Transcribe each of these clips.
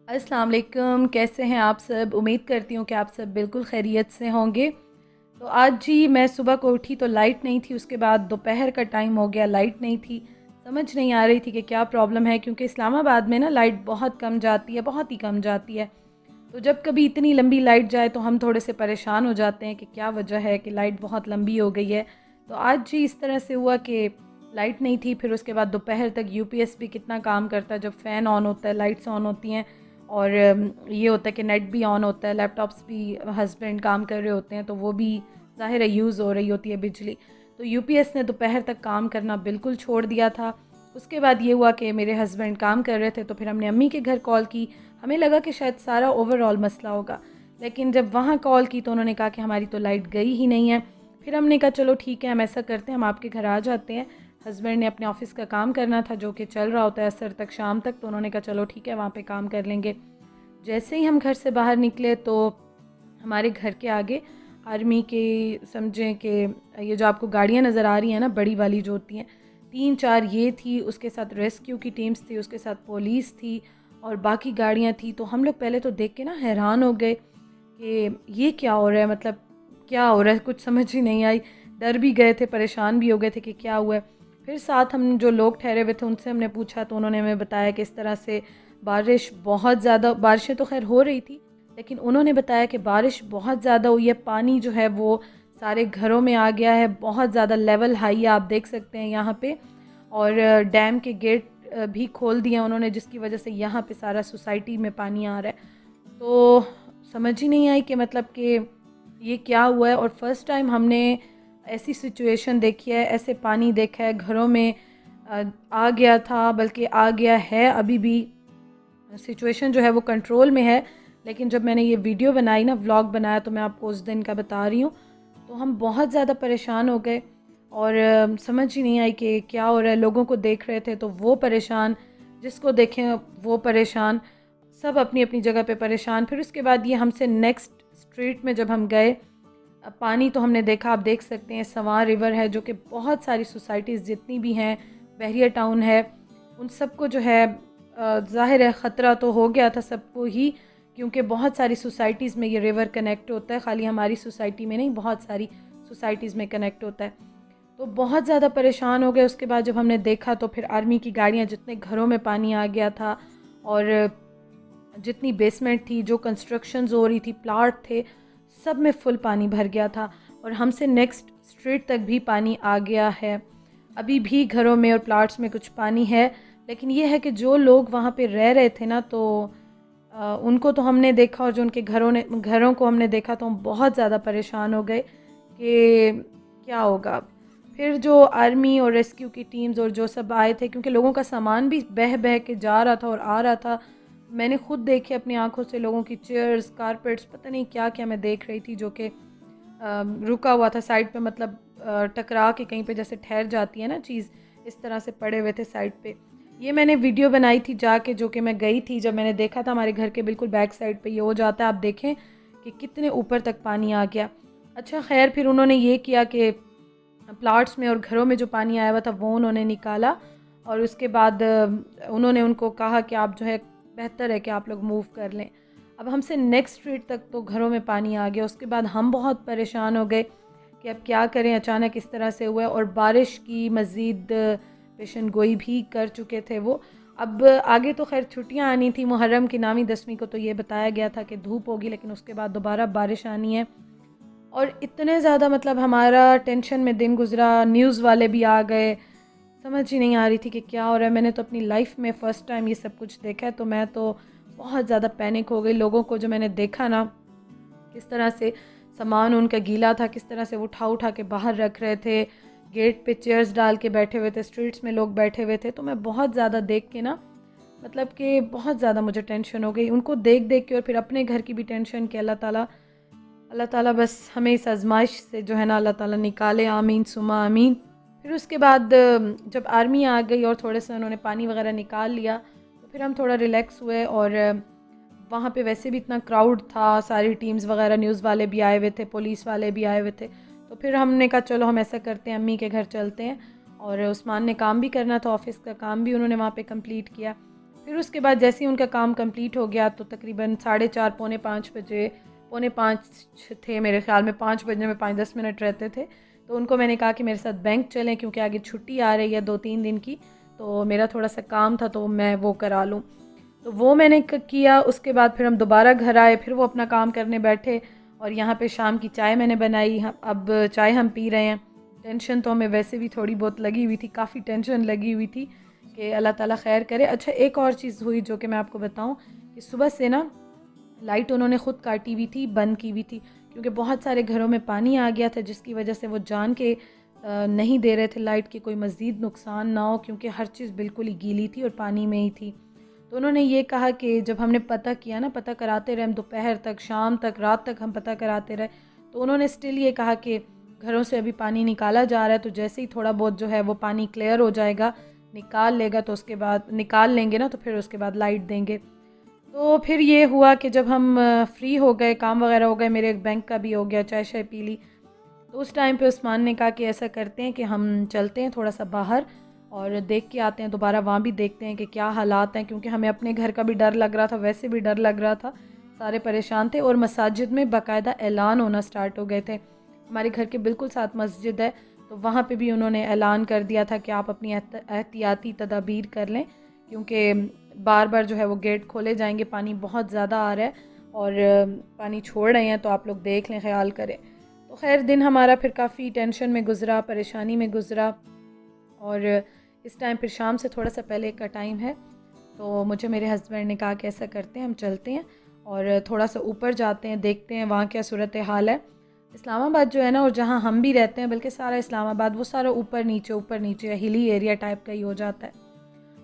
अस्सलाम वालेकुम, कैसे हैं आप सब। उम्मीद करती हूँ कि आप सब बिल्कुल खैरियत से होंगे। तो आज जी मैं सुबह को उठी तो लाइट नहीं थी, उसके बाद दोपहर का टाइम हो गया, लाइट नहीं थी। समझ नहीं आ रही थी कि क्या प्रॉब्लम है, क्योंकि इस्लामाबाद में ना लाइट बहुत कम जाती है, बहुत ही कम जाती है। तो जब कभी इतनी लंबी लाइट जाए तो हम थोड़े से परेशान हो जाते हैं कि क्या वजह है कि लाइट बहुत लंबी हो गई है। तो आज जी इस तरह से हुआ कि लाइट नहीं थी, फिर उसके बाद दोपहर तक यूपीएस भी कितना काम करता है, जब फ़ैन ऑन होता है, लाइट्स ऑन होती हैं और ये होता है कि नेट भी ऑन होता है, लैपटॉप्स भी हस्बैंड काम कर रहे होते हैं, तो वो भी ज़ाहिर है यूज़ हो रही होती है बिजली। तो यूपीएस ने दोपहर तक काम करना बिल्कुल छोड़ दिया था। उसके बाद ये हुआ कि मेरे हस्बैंड काम कर रहे थे, तो फिर हमने अम्मी के घर कॉल की। हमें लगा कि शायद सारा ओवरऑल मसला होगा, लेकिन जब वहाँ कॉल की तो उन्होंने कहा कि हमारी तो लाइट गई ही नहीं है। फिर हमने कहा चलो ठीक है, हम ऐसा करते हैं, हम आपके घर आ जाते हैं। हस्बैंड ने अपने ऑफ़िस का काम करना था जो कि चल रहा होता है असर तक, शाम तक, तो उन्होंने कहा चलो ठीक है, वहाँ पे काम कर लेंगे। जैसे ही हम घर से बाहर निकले तो हमारे घर के आगे आर्मी के, समझें कि ये जो आपको गाड़ियाँ नज़र आ रही हैं ना, बड़ी वाली जो होती हैं, 3-4 ये थी, उसके साथ रेस्क्यू की टीम्स थी, उसके साथ पुलिस थी और बाकी गाड़ियाँ थी। तो हम लोग पहले तो देख के ना हैरान हो गए कि ये क्या हो रहा है, मतलब क्या हो रहा है, कुछ समझ ही नहीं आई। डर भी गए थे, परेशान भी हो गए थे कि क्या हुआ है। फिर साथ हम जो लोग ठहरे हुए थे उनसे हमने पूछा, तो उन्होंने हमें बताया कि इस तरह से बारिश बहुत ज़्यादा, बारिशें तो खैर हो रही थी, लेकिन उन्होंने बताया कि बारिश बहुत ज़्यादा हुई है, पानी जो है वो सारे घरों में आ गया है, बहुत ज़्यादा लेवल हाई है, आप देख सकते हैं यहाँ पे। और डैम के गेट भी खोल दिए उन्होंने, जिसकी वजह से यहाँ पे सारा सोसाइटी में पानी आ रहा है। तो समझ ही नहीं आई कि मतलब कि ये क्या हुआ है। और फर्स्ट टाइम हमने ऐसी सिचुएशन देखी है, ऐसे पानी देखा है घरों में। आ गया था, बल्कि आ गया है, अभी भी सिचुएशन जो है वो कंट्रोल में है। लेकिन जब मैंने ये वीडियो बनाई ना, व्लॉग बनाया, तो मैं आपको उस दिन का बता रही हूँ, तो हम बहुत ज़्यादा परेशान हो गए और समझ ही नहीं आई कि क्या हो रहा है। लोगों को देख रहे थे तो वो परेशान, जिसको देखें वो परेशान, सब अपनी अपनी जगह पे परेशान। फिर उसके बाद ये हमसे नेक्स्ट स्ट्रीट में जब हम गए, पानी तो हमने देखा, आप देख सकते हैं, सवां रिवर है जो कि बहुत सारी सोसाइटीज़ जितनी भी हैं, बहरिया टाउन है, उन सबको जो है ज़ाहिर है ख़तरा तो हो गया था सबको ही, क्योंकि बहुत सारी सोसाइटीज़ में ये रिवर कनेक्ट होता है, ख़ाली हमारी सोसाइटी में नहीं, बहुत सारी सोसाइटीज़ में कनेक्ट होता है। तो बहुत ज़्यादा परेशान हो गए। उसके बाद जब हमने देखा तो फिर आर्मी की गाड़ियाँ, जितने घरों में पानी आ गया था और जितनी बेसमेंट थी, जो कंस्ट्रक्शंस हो रही थी, प्लाट थे, सब में फुल पानी भर गया था और हमसे नेक्स्ट स्ट्रीट तक भी पानी आ गया है। अभी भी घरों में और प्लाट्स में कुछ पानी है, लेकिन ये है कि जो लोग वहाँ पे रह रहे थे ना, तो उनको तो हमने देखा, और जो उनके घरों को हमने देखा, तो हम बहुत ज़्यादा परेशान हो गए कि क्या होगा। फिर जो आर्मी और रेस्क्यू की टीम्स और जो सब आए थे, क्योंकि लोगों का सामान भी बह बह के जा रहा था और आ रहा था। मैंने खुद देखे अपनी आंखों से, लोगों की चेयर्स, कारपेट्स, पता नहीं क्या क्या मैं देख रही थी, जो कि रुका हुआ था साइड पे, मतलब टकरा के कहीं पे जैसे ठहर जाती है ना चीज़, इस तरह से पड़े हुए थे साइड पे। ये मैंने वीडियो बनाई थी जाके, जो कि मैं गई थी, जब मैंने देखा था हमारे घर के बिल्कुल बैक साइड पे ये हो जाता है। आप देखें कि कितने ऊपर तक पानी आ गया। अच्छा खैर, फिर उन्होंने ये किया कि प्लाट्स में और घरों में जो पानी आया हुआ था वो उन्होंने निकाला, और उसके बाद उन्होंने उनको कहा कि आप जो है, बेहतर है कि आप लोग मूव कर लें। अब हमसे नेक्स्ट स्ट्रीट तक तो घरों में पानी आ गया। उसके बाद हम बहुत परेशान हो गए कि अब क्या करें, अचानक इस तरह से हुआ है, और बारिश की मज़ीद पेशन गोई भी कर चुके थे वो। अब आगे तो खैर छुट्टियां आनी थी, मुहर्रम की 9वीं 10वीं को तो ये बताया गया था कि धूप होगी, लेकिन उसके बाद दोबारा बारिश आनी है। और इतने ज़्यादा, मतलब हमारा टेंशन में दिन गुज़रा, न्यूज़ वाले भी आ गए, समझ ही नहीं आ रही थी कि क्या हो रहा है। मैंने तो अपनी लाइफ में फ़र्स्ट टाइम ये सब कुछ देखा है, तो मैं तो बहुत ज़्यादा पैनिक हो गई। लोगों को जो मैंने देखा ना, किस तरह से सामान उनका गीला था, किस तरह से वो उठा उठा के बाहर रख रहे थे, गेट पे चेयर्स डाल के बैठे हुए थे, स्ट्रीट्स में लोग बैठे हुए थे। तो मैं बहुत ज़्यादा देख के ना, मतलब कि बहुत ज़्यादा मुझे टेंशन हो गई उनको देख देख के, और फिर अपने घर की भी टेंशन कि अल्लाह ताला बस हमें इस आजमाइश से जो है ना, अल्लाह ताला निकाले, आमीन सुमा आमीन। फिर उसके बाद जब आर्मी आ गई और थोड़े से उन्होंने पानी वगैरह निकाल लिया, तो फिर हम थोड़ा रिलैक्स हुए। और वहाँ पे वैसे भी इतना क्राउड था, सारी टीम्स वगैरह, न्यूज़ वाले भी आए हुए थे, पुलिस वाले भी आए हुए थे। तो फिर हमने कहा चलो हम ऐसा करते हैं, अम्मी के घर चलते हैं। और उस्मान ने काम भी करना था, ऑफ़िस का काम भी उन्होंने वहाँ पे कंप्लीट किया। फिर उसके बाद जैसे ही उनका काम कंप्लीट हो गया तो तकरीबन 4:30 पौने 5 बजे, पौने 5 थे मेरे ख़्याल में, 5 बजने में 5-10 मिनट रहते थे। तो उनको मैंने कहा कि मेरे साथ बैंक चलें क्योंकि आगे छुट्टी आ रही है 2-3 दिन की, तो मेरा थोड़ा सा काम था तो मैं वो करा लूँ। तो वो मैंने किया। उसके बाद फिर हम दोबारा घर आए, फिर वो अपना काम करने बैठे और यहाँ पे शाम की चाय मैंने बनाई। अब चाय हम पी रहे हैं। टेंशन तो हमें वैसे भी थोड़ी बहुत लगी हुई थी, काफ़ी टेंशन लगी हुई थी कि अल्लाह ताला खैर करे। अच्छा, एक और चीज़ हुई जो कि मैं आपको बताऊं कि सुबह से ना लाइट उन्होंने ख़ुद काटी हुई थी, बंद की हुई थी, क्योंकि बहुत सारे घरों में पानी आ गया था जिसकी वजह से वो जान के नहीं दे रहे थे लाइट की कोई मज़ीद नुकसान ना हो, क्योंकि हर चीज़ बिल्कुल ही गीली थी और पानी में ही थी। तो उन्होंने ये कहा कि जब हमने पता किया ना, पता कराते रहे हम दोपहर तक, शाम तक, रात तक हम पता कराते रहे, तो उन्होंने स्टिल ये कहा कि घरों से अभी पानी निकाला जा रहा है, तो जैसे ही थोड़ा बहुत जो है वो पानी क्लियर हो जाएगा, निकाल लेगा तो उसके बाद निकाल लेंगे ना, तो फिर उसके बाद लाइट देंगे। तो फिर ये हुआ कि जब हम फ्री हो गए, काम वगैरह हो गए, मेरे एक बैंक का भी हो गया, चाय शाय पी ली, तो उस टाइम पे उस्मान ने कहा कि ऐसा करते हैं कि हम चलते हैं थोड़ा सा बाहर और देख के आते हैं, दोबारा वहाँ भी देखते हैं कि क्या हालात हैं, क्योंकि हमें अपने घर का भी डर लग रहा था, वैसे भी डर लग रहा था, सारे परेशान थे। और मसाजिद में बाकायदा ऐलान होना स्टार्ट हो गए थे। हमारे घर के बिल्कुल साथ मस्जिद है, तो वहाँ पे भी उन्होंने ऐलान कर दिया था कि आप अपनी एहतियाती तदाबीर कर लें, क्योंकि बार बार जो है वो गेट खोले जाएंगे, पानी बहुत ज़्यादा आ रहा है और पानी छोड़ रहे हैं, तो आप लोग देख लें, ख्याल करें। तो खैर दिन हमारा फिर काफ़ी टेंशन में गुज़रा, परेशानी में गुज़रा। और इस टाइम फिर शाम से थोड़ा सा पहले का टाइम है, तो मुझे मेरे हस्बैंड ने कहा कि ऐसा करते हैं, हम चलते हैं और थोड़ा सा ऊपर जाते हैं, देखते हैं वहाँ क्या सूरत हाल है। इस्लामाबाद जो है ना, और जहाँ हम भी रहते हैं, बल्कि सारा इस्लामाबाद वो सारा ऊपर नीचे हिली एरिया टाइप का ही हो जाता है।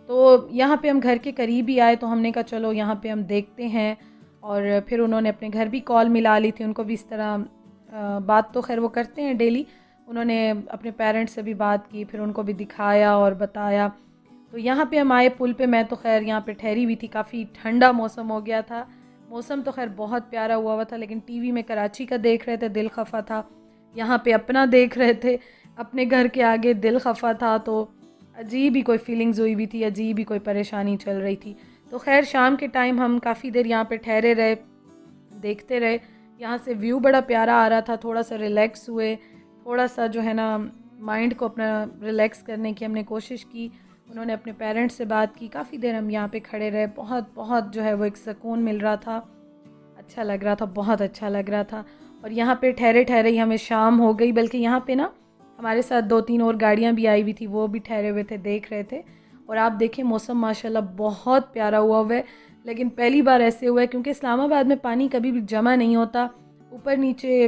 तो यहाँ पे हम घर के करीब ही आए, तो हमने कहा चलो यहाँ पे हम देखते हैं। और फिर उन्होंने अपने घर भी कॉल मिला ली थी, उनको भी इस तरह बात तो खैर वो करते हैं डेली, उन्होंने अपने पेरेंट्स से भी बात की, फिर उनको भी दिखाया और बताया। तो यहाँ पे हम आए पुल पे, मैं तो खैर यहाँ पे ठहरी हुई थी, काफ़ी ठंडा मौसम हो गया था। मौसम तो खैर बहुत प्यारा हुआ था, लेकिन टीवी में कराची का देख रहे थे, दिल खफा था। यहाँ पे अपना देख रहे थे, अपने घर के आगे, दिल खफा था। तो अजीब ही कोई फीलिंग्स हुई भी थी, अजीब ही कोई परेशानी चल रही थी। तो खैर शाम के टाइम हम काफ़ी देर यहाँ पे ठहरे रहे, देखते रहे। यहाँ से व्यू बड़ा प्यारा आ रहा था, थोड़ा सा रिलैक्स हुए, थोड़ा सा जो है ना माइंड को अपना रिलैक्स करने की हमने कोशिश की। उन्होंने अपने पेरेंट्स से बात की, काफ़ी देर हम यहाँ पे खड़े रहे, बहुत बहुत जो है वो एक सुकून मिल रहा था, अच्छा लग रहा था, बहुत अच्छा लग रहा था। और यहाँ पे ठहरे ठहरे ही हमें शाम हो गई, बल्कि यहाँ पे ना हमारे साथ 2-3 और गाड़ियाँ भी आई हुई थी, वो भी ठहरे हुए थे, देख रहे थे। और आप देखें मौसम माशाल्लाह बहुत प्यारा हुआ है, लेकिन पहली बार ऐसे हुआ है, क्योंकि इस्लामाबाद में पानी कभी भी जमा नहीं होता, ऊपर नीचे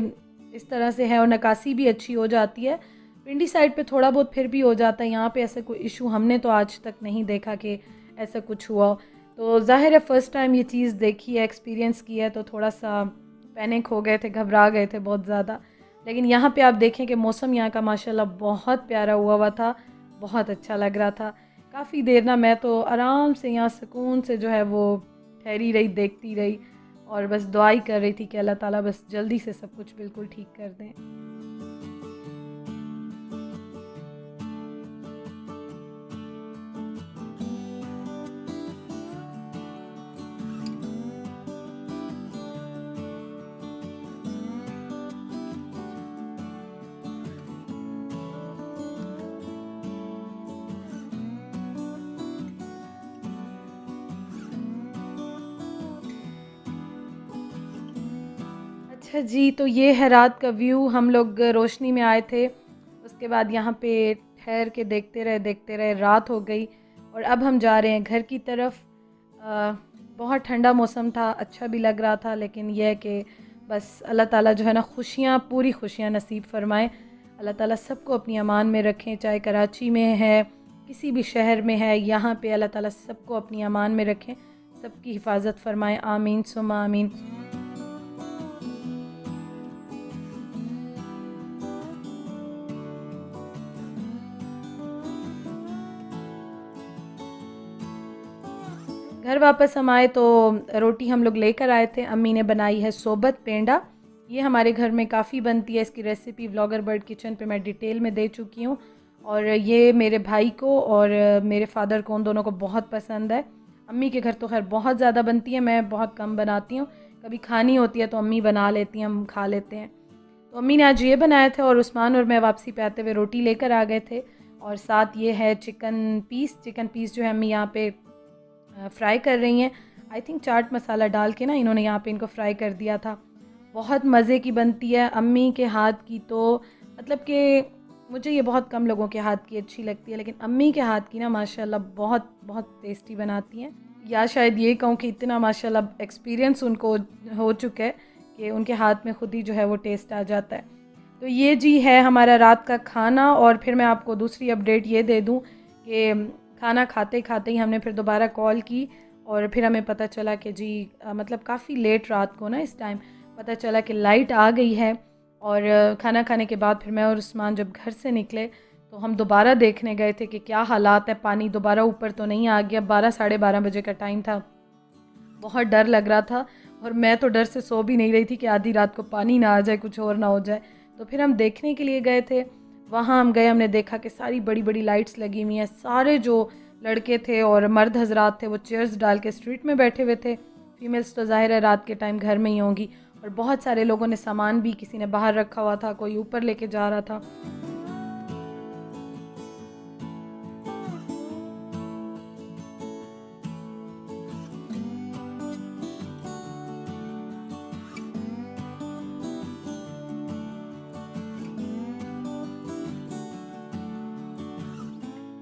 इस तरह से है और निकासी भी अच्छी हो जाती है। पिंडी साइड पे थोड़ा बहुत फिर भी हो जाता है, यहाँ पे ऐसा कोई इशू हमने तो आज तक नहीं देखा कि ऐसा कुछ हुआ। तो ज़ाहिर है फ़र्स्ट टाइम ये चीज़ देखी है, एक्सपीरियंस किया है, तो थोड़ा सा पैनिक हो गए थे, घबरा गए थे बहुत ज़्यादा। लेकिन यहाँ पे आप देखें कि मौसम यहाँ का माशाल्लाह बहुत प्यारा हुआ था, बहुत अच्छा लग रहा था। काफ़ी देर ना मैं तो आराम से यहाँ सुकून से जो है वो ठहरी रही, देखती रही और बस दुआ ही कर रही थी कि अल्लाह ताला बस जल्दी से सब कुछ बिल्कुल ठीक कर दें। अच्छा जी, तो ये है रात का व्यू। हम लोग रोशनी में आए थे, उसके बाद यहाँ पे ठहर के देखते रहे, रात हो गई और अब हम जा रहे हैं घर की तरफ। अ, बहुत ठंडा मौसम था, अच्छा भी लग रहा था, लेकिन यह है कि बस अल्लाह ताला जो है ना खुशियाँ, पूरी खुशियाँ नसीब फरमाएँ। अल्लाह ताला सबको अपनी अमान में रखें, चाहे कराची में है, किसी भी शहर में है, यहाँ पे अल्लाह ताला सबको अपनी अमान में रखें, सबकी हिफाजत फरमाएँ। आमीन सुम्मा आमीन। घर वापस हम आए तो रोटी हम लोग लेकर आए थे, अम्मी ने बनाई है सोबत पेंडा। ये हमारे घर में काफ़ी बनती है, इसकी रेसिपी व्लॉगर बर्ड किचन पे मैं डिटेल में दे चुकी हूँ और ये मेरे भाई को और मेरे फादर को, उन दोनों को बहुत पसंद है। अम्मी के घर तो खैर बहुत ज़्यादा बनती है, मैं बहुत कम बनाती हूँ। कभी खानी होती है तो अम्मी बना लेती हैं, हम खा लेते हैं। तो अम्मी ने आज ये बनाया था और उस्मान और मैं वापसी पे आते हुए रोटी लेकर आ गए थे। और साथ ये है चिकन पीस जो है अम्मी यहाँ पे फ्राई कर रही हैं। आई थिंक चाट मसाला डाल के ना इन्होंने यहाँ पे इनको फ्राई कर दिया था। बहुत मज़े की बनती है अम्मी के हाथ की तो, मतलब कि मुझे ये बहुत कम लोगों के हाथ की अच्छी लगती है, लेकिन अम्मी के हाथ की ना माशाल्लाह बहुत बहुत टेस्टी बनाती हैं। या शायद ये कहूँ कि इतना माशाल्लाह एक्सपीरियंस उनको हो चुका है कि उनके हाथ में खुद ही जो है वो टेस्ट आ जाता है। तो ये जी है हमारा रात का खाना। और फिर मैं आपको दूसरी अपडेट ये दे दूँ कि खाना खाते खाते ही हमने फिर दोबारा कॉल की और फिर हमें पता चला कि जी मतलब काफ़ी लेट रात को ना इस टाइम पता चला कि लाइट आ गई है। और खाना खाने के बाद फिर मैं और उस्मान जब घर से निकले तो हम दोबारा देखने गए थे कि क्या हालात है, पानी दोबारा ऊपर तो नहीं आ गया। 12 साढ़े 12 बजे का टाइम था, बहुत डर लग रहा था और मैं तो डर से सो भी नहीं रही थी कि आधी रात को पानी ना आ जाए, कुछ और ना हो जाए। तो फिर हम देखने के लिए गए थे, वहाँ हम गए, हमने देखा कि सारी बड़ी बड़ी लाइट्स लगी हुई हैं। सारे जो लड़के थे और मर्द हजरात थे वो चेयर्स डाल के स्ट्रीट में बैठे हुए थे। फीमेल्स तो ज़ाहिर है रात के टाइम घर में ही होंगी। और बहुत सारे लोगों ने सामान भी, किसी ने बाहर रखा हुआ था, कोई ऊपर लेके जा रहा था।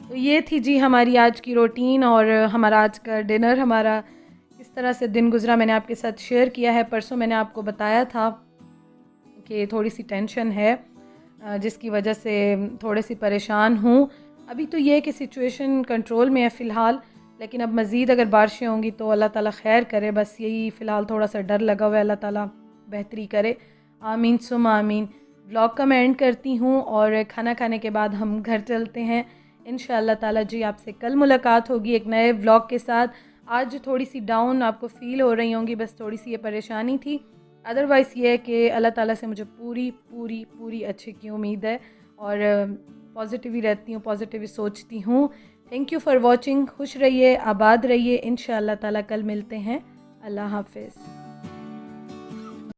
तो ये थी जी हमारी आज की रूटीन और हमारा आज का डिनर, हमारा किस तरह से दिन गुजरा मैंने आपके साथ शेयर किया है। परसों मैंने आपको बताया था कि थोड़ी सी टेंशन है जिसकी वजह से थोड़े सी परेशान हूँ। अभी तो ये है कि सिचुएशन कंट्रोल में है फ़िलहाल, लेकिन अब मज़ीद अगर बारिशें होंगी तो अल्लाह ताला खैर करे। बस यही फ़िलहाल थोड़ा सा डर लगा हुआ है, अल्लाह ताला बेहतरी करे। आमीन सुम आमीन। व्लॉग का मैं एंड करती हूँ और खाना खाने के बाद हम घर चलते हैं इंशाअल्लाह ताला। जी आपसे कल मुलाकात होगी एक नए व्लॉग के साथ। आज थोड़ी सी डाउन आपको फ़ील हो रही होंगी, बस थोड़ी सी ये परेशानी थी। अदरवाइज़ ये है कि अल्लाह ताला से मुझे पूरी पूरी पूरी अच्छे की उम्मीद है और पॉजिटिव ही रहती हूँ, पॉजिटिव ही सोचती हूँ। Thank you for watching. खुश रहिए, आबाद रहिए। इंशाअल्लाह ताला कल मिलते हैं। अल्लाह हाफ़िज़।